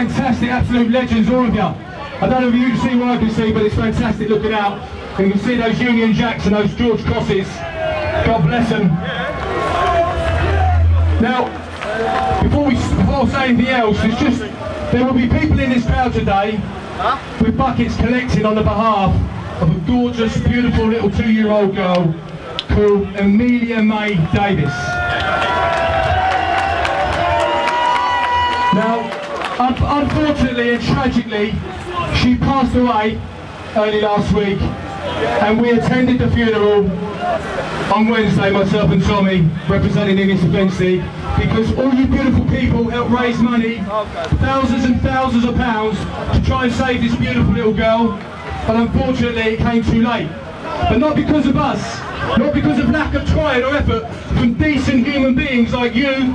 fantastic, absolute legends, all of you. I don't know if you can see what I can see, but it's fantastic looking out. And you can see those Union Jacks and those George Crosses. God bless them. Now, before I say anything else, it's just, there will be people in this crowd today with buckets collecting on the behalf of a gorgeous, beautiful little 2-year-old girl called Amelia May Davis. Now, unfortunately and tragically, she passed away early last week, and we attended the funeral on Wednesday, myself and Tommy, representing English Defence League, because all you beautiful people helped raise money, thousands and thousands of pounds, to try and save this beautiful little girl, but unfortunately it came too late. But not because of us, not because of lack of trying or effort from decent human beings like you,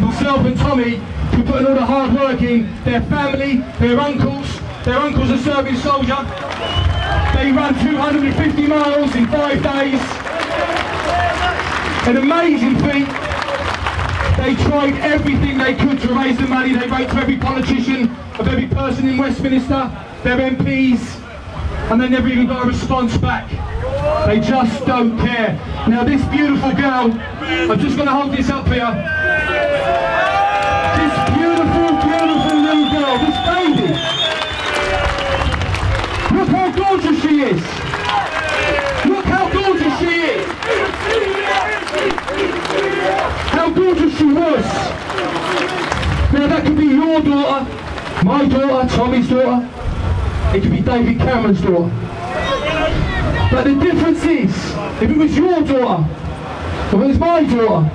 myself and Tommy, who put in all the hard work in, their family, their uncles are serving soldier. They ran 250 miles in 5 days. An amazing feat. They tried everything they could to raise the money. They wrote to every politician, of every person in Westminster, their MPs, and they never even got a response back. They just don't care. Now this beautiful girl, I'm just going to hold this up here. This beautiful, beautiful little girl, this baby. Look how gorgeous she is. Look how gorgeous she is. How gorgeous she was. Now that could be your daughter, my daughter, Tommy's daughter. It could be David Cameron's daughter. But the difference is, if it was your daughter, or if it was my daughter,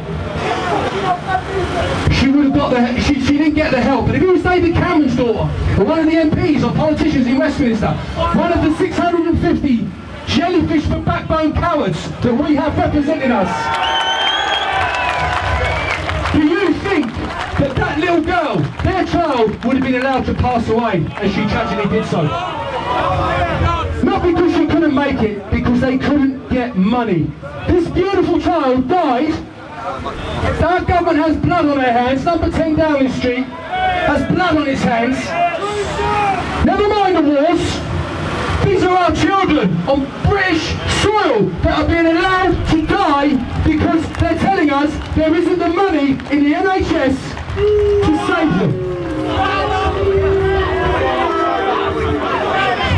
she would have got the, she didn't get the help. But if it was David Cameron's daughter, or one of the MPs or politicians in Westminster, one of the 650 jellyfish for backbone cowards that we have representing us, do you think that that little girl, their child, would have been allowed to pass away as she tragically did so? Not because she couldn't make it, because they couldn't get money. This beautiful child died. Our government has blood on their hands. Number 10 Downing Street has blood on its hands. Never mind the wars. These are our children on British soil that are being allowed to die because they're telling us there isn't the money in the NHS to save them.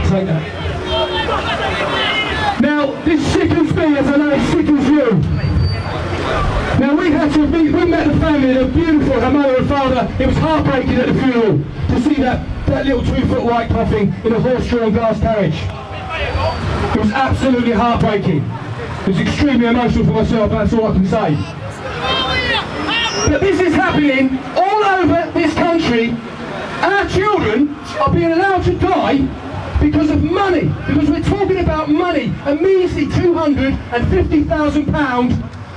Take that. Now, this sickens me as I know it sickens you. Now we met the family, they're beautiful, her mother and father. It was heartbreaking at the funeral to see that little 2-foot white coffin in a horse-drawn glass carriage. It was absolutely heartbreaking. It was extremely emotional for myself, that's all I can say. But this is happening all over this country. Our children are being allowed to die because of money, because we're talking about money, a measly £250,000,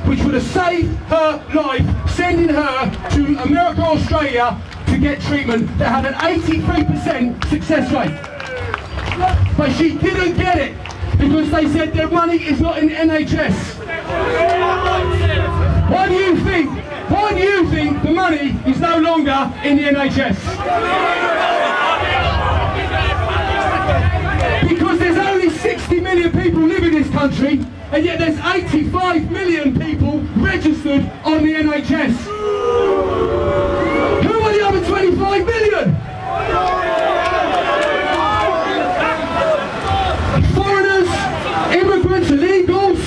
which would have saved her life, sending her to America or Australia to get treatment that had an 83% success rate. But she didn't get it because they said their money is not in the NHS. Why do you think the money is no longer in the NHS? Because there's only 60 million people live in this country, and yet there's 85 million people registered on the NHS. Who are the other 25 million? Foreigners, immigrants, illegals.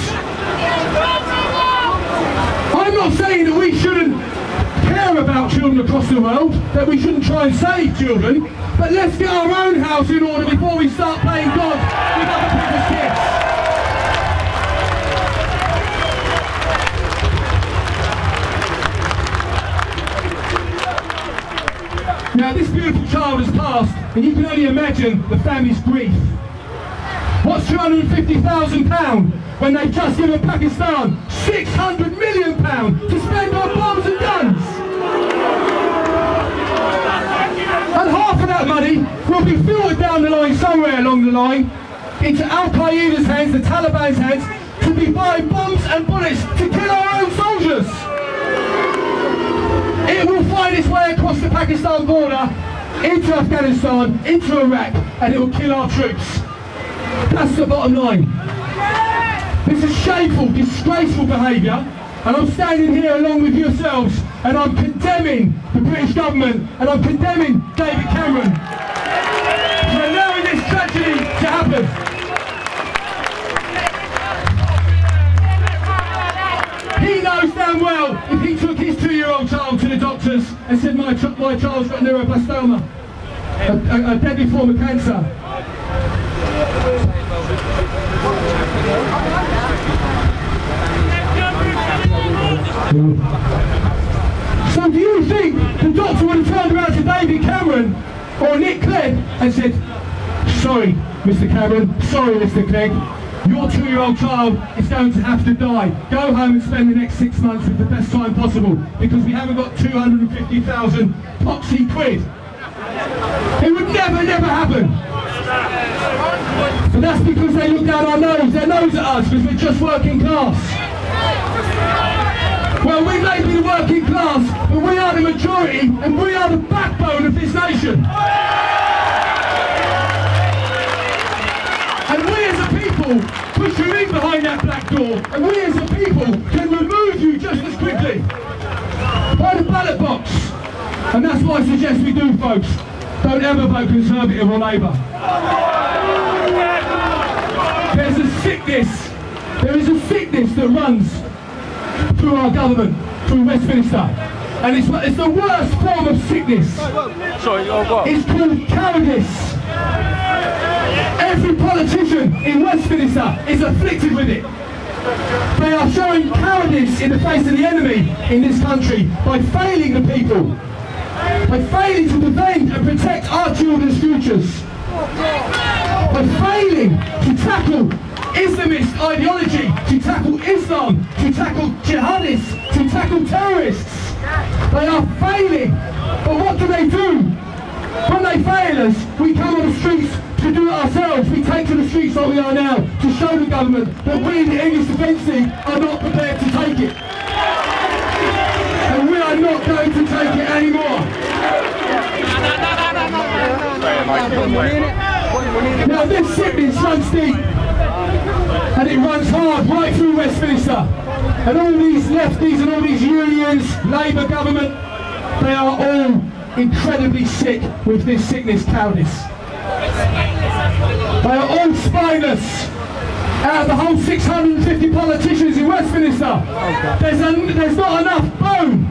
I'm not saying that we shouldn't care about children across the world, that we shouldn't try and save children, but let's get our own house in order before we start playing God with other people's kids. Now this beautiful child has passed, and you can only imagine the family's grief. What's £250,000 when they've just given Pakistan £600 million to spend on bombs and guns? And half of that money will be filtered down the line, somewhere along the line, into Al-Qaeda's hands, the Taliban's hands, to be buying bombs and bullets to kill our own soldiers. It will find its way across the Pakistan border into Afghanistan, into Iraq, and it will kill our troops. That's the bottom line. This is shameful, disgraceful behaviour, and I'm standing here along with yourselves, and I'm condemning the British government, and I'm condemning David Cameron for allowing this tragedy to happen. He knows damn well if he took his 2-year-old child to the doctors and said my child's got neuroblastoma, a deadly form of cancer. So do you think the doctor would have turned around to David Cameron or Nick Clegg and said, sorry Mr Cameron, sorry Mr Clegg, your 2-year-old child is going to have to die. Go home and spend the next 6 months with the best time possible because we haven't got 250,000 poxy quid. It would never happen. But that's because they look down our nose, their nose at us, because we're just working class. Well, we may be the working class, but we are the majority and we are the backbone of this nation. And we as a people push you in behind that black door, and we as a people can remove you just as quickly by the ballot box. And that's what I suggest we do, folks. Don't ever vote Conservative or Labour. There is a sickness that runs through our government, through Westminster. And it's the worst form of sickness. It's called cowardice. Every politician in Westminster is afflicted with it. They are showing cowardice in the face of the enemy in this country by failing the people, by failing to defend and protect our children's futures, by failing to tackle Islamist ideology, to tackle Islam, to tackle jihadists, to tackle terrorists. They are failing. But what do? When they fail us, we come on the streets to do it ourselves. We take to the streets like we are now to show the government that we in the English Defence League are not prepared to take it. And we are not going to take it anymore. Now this sickness runs deep. And it runs hard right through Westminster. And all these lefties and all these unions, Labour government, they are all incredibly sick with this sickness, cowardice. They are all spineless. Out of the whole 650 politicians in Westminster, there's not enough bone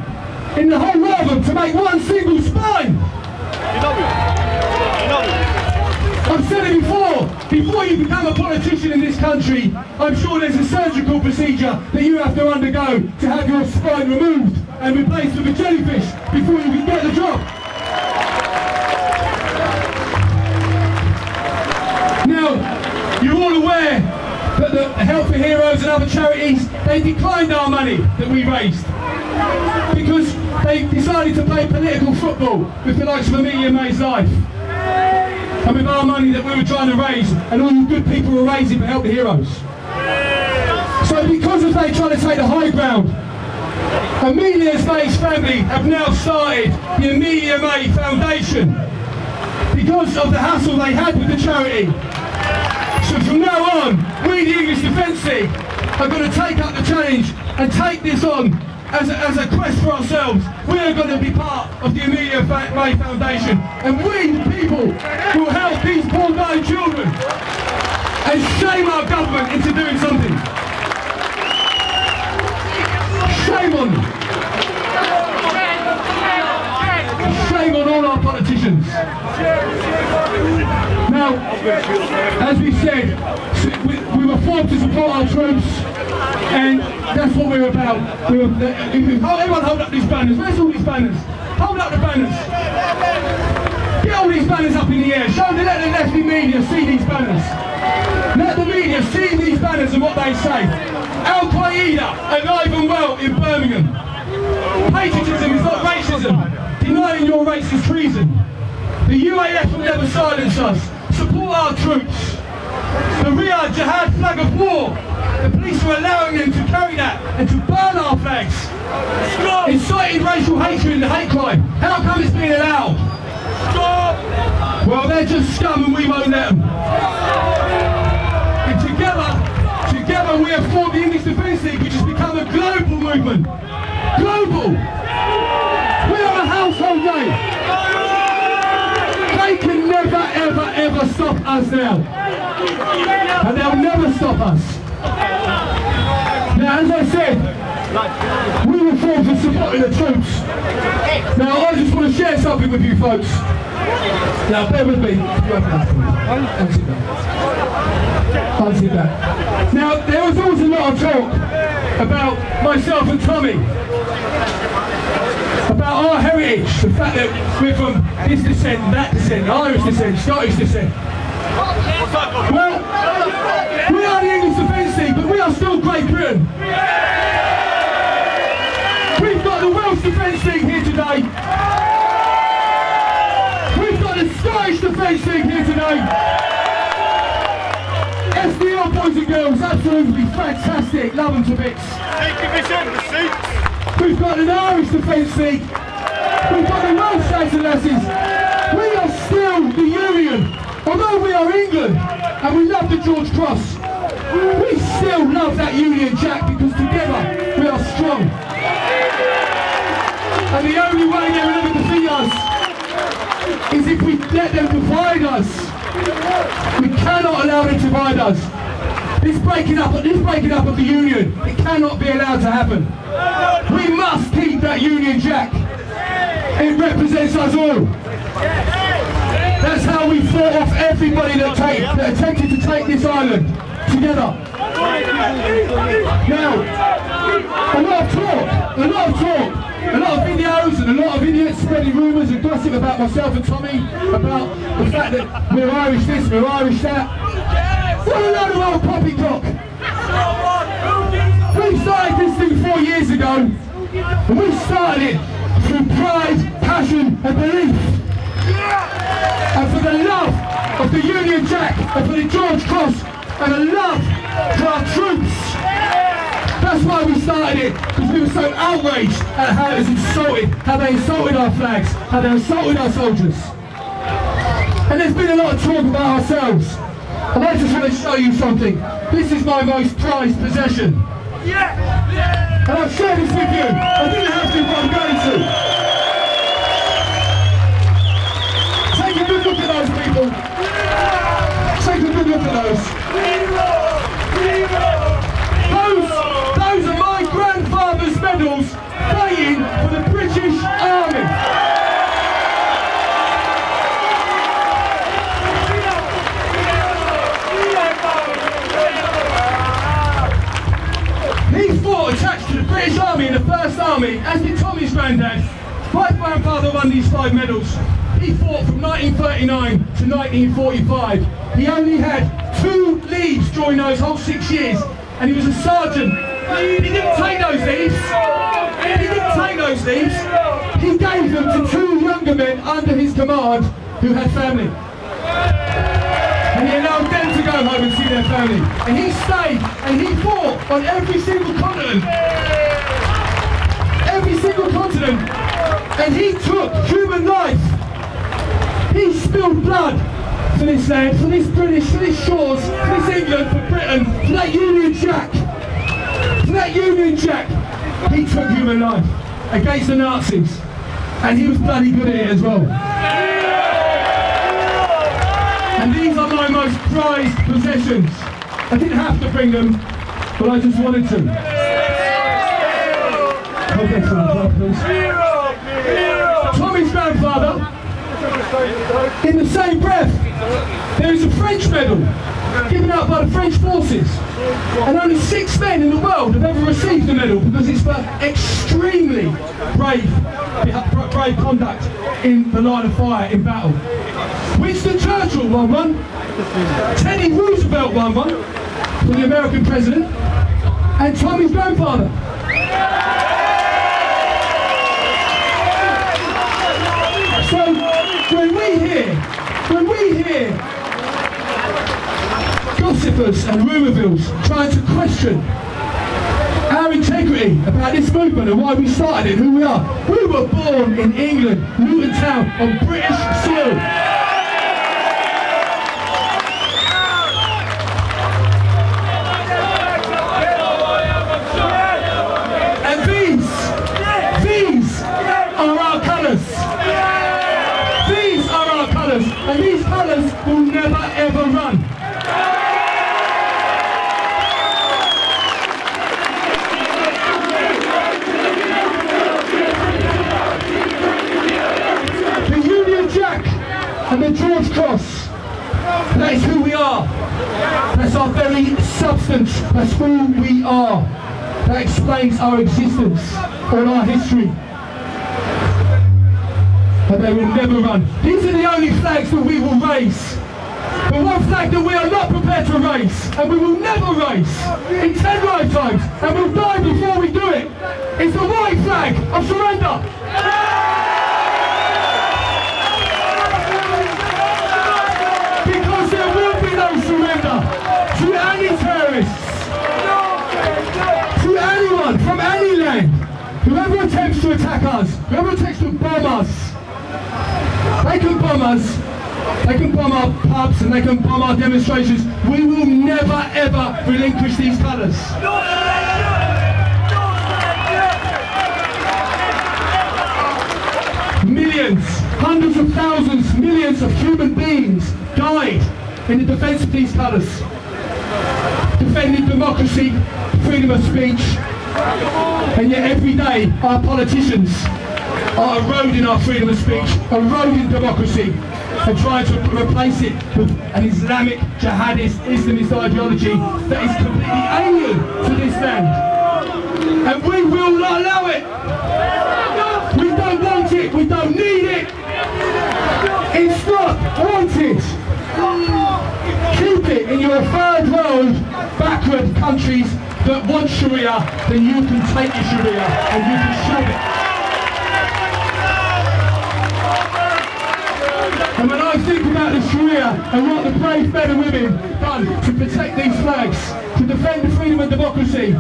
in the whole lot of them to make one single spine. I've said it before you become a politician in this country, I'm sure there's a surgical procedure that you have to undergo to have your spine removed and replaced with a jellyfish before you can get the job. Now, you're all aware that the Help for Heroes and other charities, they declined our money that we raised because they decided to play political football with the likes of Amelia May's life. And with our money that we were trying to raise, and all you good people were raising for Help the Heroes. So because of they trying to take the high ground, Amelia May's family have now started the Amelia May Foundation because of the hassle they had with the charity. So from now on, we the English Defence League are going to take up the challenge and take this on as a quest for ourselves. We are going to be part of the Amelia May Foundation, and we, the people, will help these poor dying children and shame our government into doing something. Shame on them. Shame on all our politicians. Now, as we said, we were forced to support our troops, and that's what we're about. Everyone hold up these banners. Where's all these banners? Hold up the banners. Get all these banners up in the air. Let the lefty media see these banners. Let the media see these banners and what they say. Al-Qaeda alive and well in Birmingham. Patriotism is not racism. Denying your race is treason. The UAF will never silence us. Support our troops. The Riyadh Jihad flag of war. The police are allowing them to carry that and to burn our flags. Inciting racial hatred and hate crime. How come it's being allowed? They're just scum and we won't let them. And together we have formed the English Defence League, which has become a global movement. Global! We are a household name. They can never, ever, ever stop us now. And they'll never stop us. Now, as I said, we were formed for supporting the troops. Now, I just want to share something with you folks. Now, bear with me. Unzip that. Now, there was always a lot of talk about myself and Tommy, about our heritage, the fact that we're from this descent, that descent, Irish descent, Scottish descent. Well, we are the English Defence League, but we are still Great Britain. We've got the Welsh Defence League here today. We've got the Scottish Defence League here today. SDL boys and girls, absolutely fantastic, love them to bits. We've got an Irish Defence League. We've got the Welsh lads and lasses. We are still the Union. Although we are England and we love the George Cross, we still love that Union Jack because together we are strong. And the only way they will ever defeat us is if we let them divide us. We cannot allow them to divide us. This breaking up of the Union, it cannot be allowed to happen. We must keep that Union Jack. It represents us all. That's how we fought off everybody that attempted to take this island together. Now, a lot of videos and a lot of idiots spreading rumours and gossip about myself and Tommy, about the fact that we're Irish this, we're Irish that. What a load of old poppycock! We started this thing 4 years ago, and we started it through pride, passion and belief. And for the love of the Union Jack, and for the George Cross, and the love for our troops. That's why we started it, because we were so outraged at how it was insulted, how they insulted our flags, how they insulted our soldiers. And there's been a lot of talk about ourselves. And I just want to show you something. This is my most prized possession. And I've shared this with you. I didn't have to, but I'm going to. Take a good look at those people. Take a good look at those. Those are my grandfather's medals fighting for the British Army. He fought attached to the British Army in the First Army, as did Tommy's granddad. My grandfather won these 5 medals. He fought from 1939 to 1945. He only had 2 leaves during those whole 6 years, and he was a sergeant. He didn't take those leaves. He gave them to 2 younger men under his command who had family. And he allowed them to go home and see their family. And he stayed and he fought on every single continent. Every single continent. And he took human life. He spilled blood for this land, for this British, for this shores, for this England, for Britain, for that Union Jack. For that Union Jack. He took human life against the Nazis. And he was bloody good at it as well. And these are my most prized possessions. I didn't have to bring them, but I just wanted to. Okay, Tommy's grandfather, in the same breath, there is a French medal given out by the French forces, and only 6 men in the world have ever received the medal because it's for extremely brave conduct in the line of fire in battle. Winston Churchill won one, Teddy Roosevelt won one for the American president, and Tommy's grandfather. So when we hear gossipers and rumourvilles trying to question our integrity about this movement and why we started it, who we are. We were born in England, Luton Town, on British soil. And these colours will never ever run. The Union Jack and the George Cross, that is who we are. That's our very substance. That's who we are. That explains our existence or our history. And they will never run. These are the only flags that we will raise. But one flag that we are not prepared to raise, and we will never raise in 10 lifetimes, and we'll die before we do it, is the white flag of surrender. Because there will be no surrender to any terrorists, to anyone from any land. Whoever attempts to attack us, whoever attempts to bomb us, they can bomb us, they can bomb our pubs and they can bomb our demonstrations. We will never ever relinquish these colours. Millions, hundreds of thousands, millions of human beings died in the defence of these colours. Defending democracy, freedom of speech, and yet every day our politicians are eroding our freedom of speech, eroding democracy, and trying to replace it with an Islamic, jihadist, Islamist ideology that is completely alien to this land. And we will not allow it. We don't want it, we don't need it. It's not wanted. Keep it in your third world, backward countries that want Sharia, then you can take your Sharia and you can shove it. And when I think about the Sharia and what the brave men and women done to protect these flags, to defend freedom and democracy,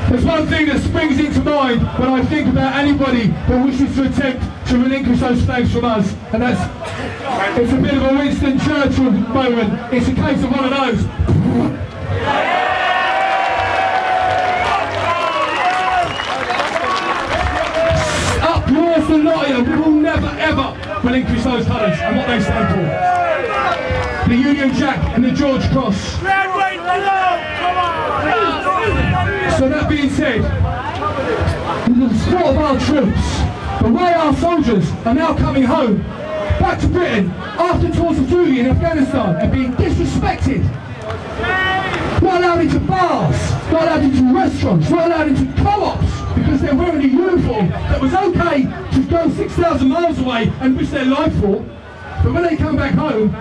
there's one thing that springs into mind when I think about anybody that wishes to attempt to relinquish those flags from us, and that's, it's a bit of a Winston Churchill moment. It's a case of one of those. Up yours the lion, we will never ever relinquish those colours and what they stand for. The Union Jack and the George Cross. So that being said, the support of our troops, the way our soldiers are now coming home, back to Britain, after tours of duty in Afghanistan, and being disrespected. Not allowed into bars, not allowed into restaurants, not allowed into co-ops, because they're wearing a uniform that was okay to go 6,000 miles away and risk their life for. But when they come back home,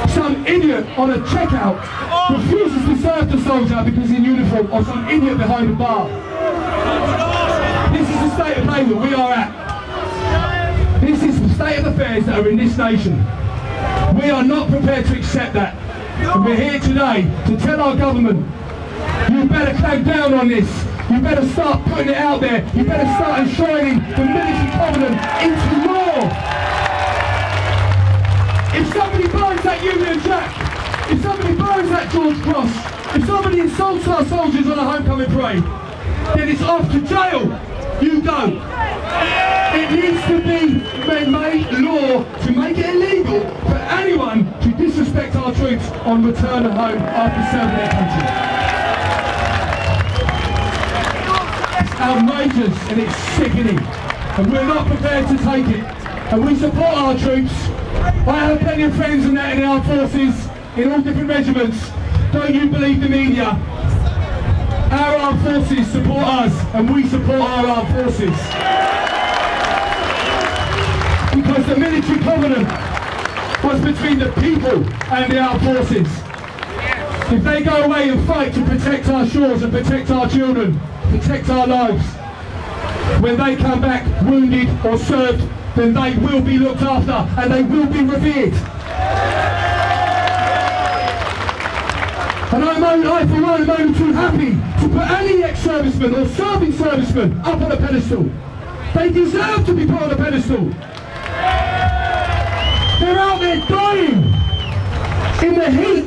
some idiot on a checkout refuses to serve the soldier because he's in uniform, or some idiot behind a bar. This is the state of play that we are at. This is the state of affairs that are in this nation. We are not prepared to accept that. And we're here today to tell our government, you better clamp down on this. You better start putting it out there. You better start enshrining the military covenant into law. If somebody burns that Union Jack, if somebody burns that George Cross, if somebody insults our soldiers on a homecoming parade, then it's off to jail. You go. It needs to be made law to make it illegal for anyone to disrespect our troops on return home after serving their country. It's outrageous and it's sickening, and we're not prepared to take it. And we support our troops. I have plenty of friends in the armed forces, in all different regiments. Don't you believe the media? Our armed forces support us, and we support our armed forces. Because the military covenant was between the people and the armed forces. If they go away and fight to protect our shores and protect our children, protect our lives, when they come back wounded or served, then they will be looked after and they will be revered. And I for one am only too happy to put any ex-serviceman or serving serviceman up on a pedestal. They deserve to be put on a pedestal. They're out there dying in the heat.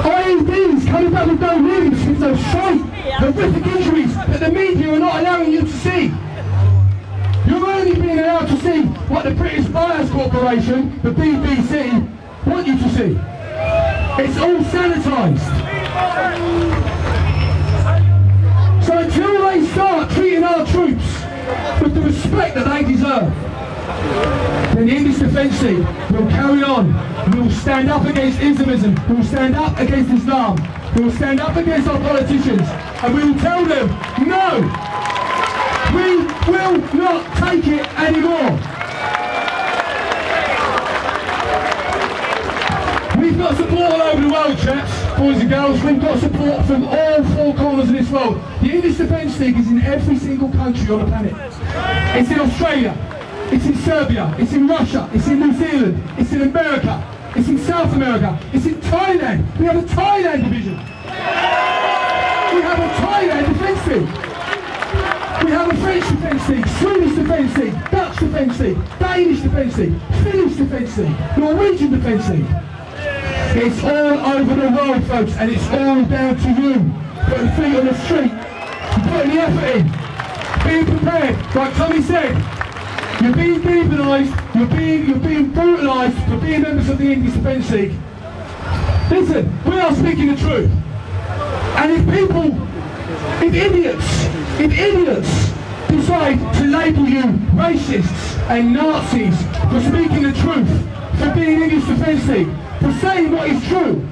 IEDs coming back with no limbs, with no sight, horrific injuries that the media are not allowing you to see. You're only being allowed to see what the British Bias Corporation, the BBC, want you to see. It's all sanitised. So until they start treating our troops with the respect that they deserve, then the English Defence League will carry on. We will stand up against Islamism. We will stand up against Islam. We will stand up against our politicians, and we will tell them, no, we will not take it anymore. We've got support all over the world, chaps, boys and girls. We've got support from all four corners of this world. The English Defence League is in every single country on the planet. It's in Australia, it's in Serbia, it's in Russia, it's in New Zealand, it's in America, it's in South America, it's in Thailand. We have a Thailand division. We have a Thailand Defence League. We have a French Defence League, Swedish Defence League, Dutch Defence League, Danish Defence League, Finnish Defence League, Norwegian Defence League. It's all over the world, folks, and it's all down to you. Putting feet on the street, putting the effort in, being prepared. Like Tommy said, you're being demonised, you're being brutalised for being members of the English Defence League. Listen, we are speaking the truth. And if idiots decide to label you racists and Nazis for speaking the truth, for being English Defence League, for saying what is true,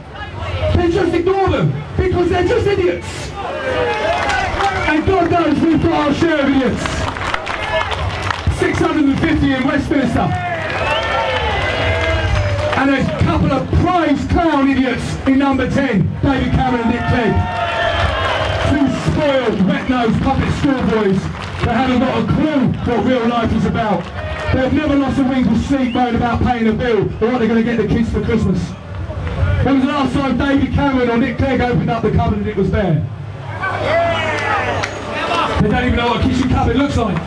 then just ignore them, because they're just idiots. And God knows we've got our share of idiots. 650 in Westminster. And a couple of prize clown idiots in number 10, David Cameron and Nick Clegg. Two spoiled, wet-nosed puppet schoolboys that haven't got a clue what real life is about. They've never lost a wink of sleep worrying about paying a bill or what they're going to get the kids for Christmas. When was the last time David Cameron or Nick Clegg opened up the cupboard and it was there? They don't even know what a kitchen cupboard looks like.